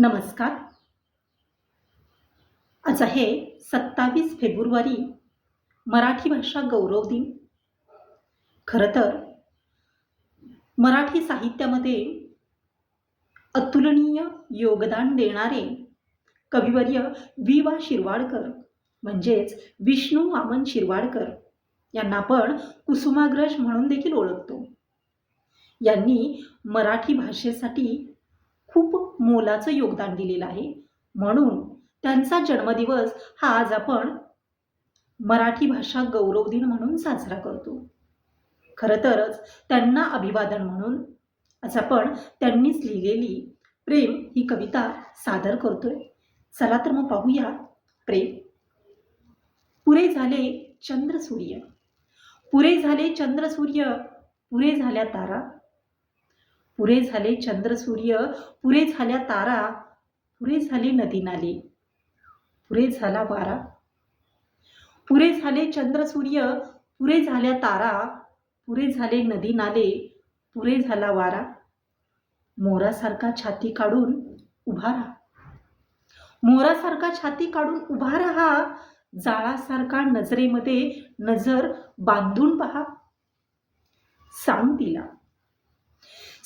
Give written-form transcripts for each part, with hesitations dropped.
नमस्कार. आज आहे 27 फेब्रुवारी, मराठी भाषा गौरव दिन. खरं तर मराठी साहित्यामध्ये अतुलनीय योगदान देणारे कविवर्य वि. शिरवाडकर म्हणजेच विष्णू वामन शिरवाडकर यांना आपण कुसुमाग्रज म्हणून देखील ओळखतो. यांनी मराठी भाषेसाठी खूप मोलाचं योगदान दिलेलं आहे. म्हणून त्यांचा जन्मदिवस हा आज आपण मराठी भाषा गौरव दिन म्हणून साजरा करतो. खरं तरच त्यांना अभिवादन म्हणून आज आपण त्यांनीच लिहिलेली प्रेम ही कविता सादर करतोय. चला तर मग पाहूया प्रेम. पुरे झाले चंद्र सूर्य, पुरे झाले चंद्र सूर्य, पुरे झाल्या तारा, पुरे झाले चंद्र सूर्य, पुरे झाल्या तारा, पुरे झाले नदी नाले, पुरे झाला वारा, पुरे झाले चंद्र सूर्य, पुरे झाल्या तारा, पुरे झाले नदी नाले, पुरे झाला वारा, मोरासारखा छाती काढून उभा राहा, मोरासारखा छाती काढून उभा राहा, जाळासारखा नजरेमध्ये नजर बांधून पहा. सांग तिला,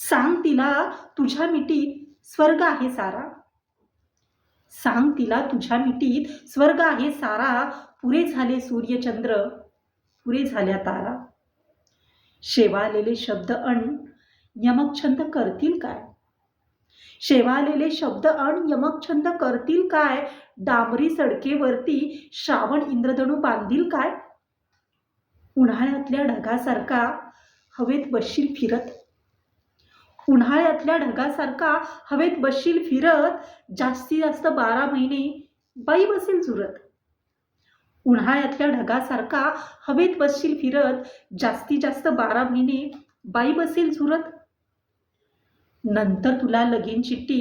सांग तिला तुझ्या मिठीत स्वर्ग आहे सारा, सांग तिला तुझ्या मिठीत स्वर्ग आहे सारा, पुरे झाले सूर्यचंद्र, पुरे झाल्या तारा. शेवाळलेले शब्द अण यमक छंद करतील काय, शेवाळलेले शब्द अण यमक छंद करतील काय, डांबरी सडकेवरती श्रावण इंद्रधनू बांधील काय. उन्हाळ्यातल्या ढगासारखा हवेत बसशील फिरत, उन्हाळ्यातल्या ढगासारखा हवेत बसशील फिरत, जास्तीत जास्त 12 महिने बाई बसेल झुरत. उन्हाळ्यातल्या ढगासारखा हवेत बसशील फिरत, जास्तीत जास्त 12 महिने बाई बसेल झुरत. नंतर तुला लगीन चिठ्ठी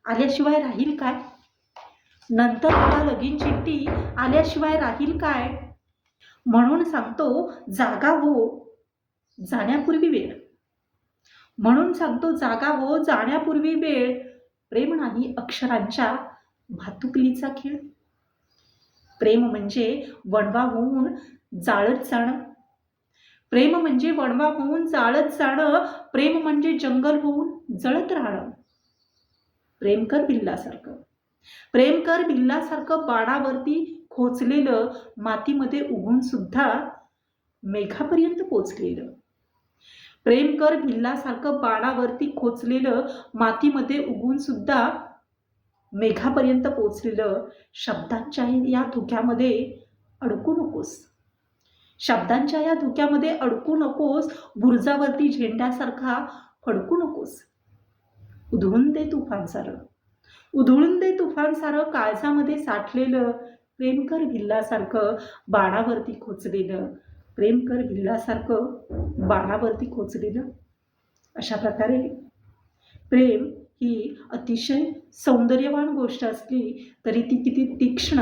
आल्याशिवाय राहील काय, नंतर तुला लगीन चिठ्ठी आल्याशिवाय राहील काय. म्हणून सांगतो जागा हो जाण्यापूर्वी वेळ, म्हणून सांगतो जागा हो जाण्यापूर्वी वेळ. प्रेम नाही अक्षरांच्या भातुकलीचा खेळ, प्रेम म्हणजे वणवा होऊन जाळत जाणं, प्रेम म्हणजे वणवा होऊन जाळत जाणं, प्रेम म्हणजे जंगल होऊन जळत राहणं. प्रेम कर बिल्लासारखं, प्रेम कर बिल्लासारखं, बाणावरती खोचलेलं, मातीमध्ये उगून सुद्धा मेघापर्यंत पोचलेलं. प्रेम कर भिल्लासारखं, बाणावरती खोचलेलं, मातीमध्ये उगून सुद्धा मेघापर्यंत पोचलेलं. शब्दांच्या या धुक्यामध्ये अडकू नकोस, शब्दांच्या या धुक्यामध्ये अडकू नकोस, बुरुजावरती झेंड्यासारखा फडकू नकोस. उधळून दे तुफान सारं, उधळून दे तुफान सारं, काळजामध्ये साठलेलं. प्रेम कर भिल्लासारखं, बाणावरती खोचलेलं, प्रेम कर भिल्लासारखं, बाणावरती खोचलेलं. अशा प्रकारे प्रेम ही अतिशय सौंदर्यवान गोष्ट असली तरी ती किती तीक्ष्ण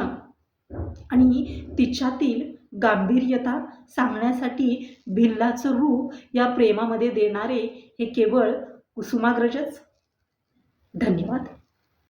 आणि तिच्यातील गांभीर्यता सांगण्यासाठी भिल्लाचं रूप या प्रेमामध्ये देणारे हे केवळ कुसुमाग्रजच. धन्यवाद.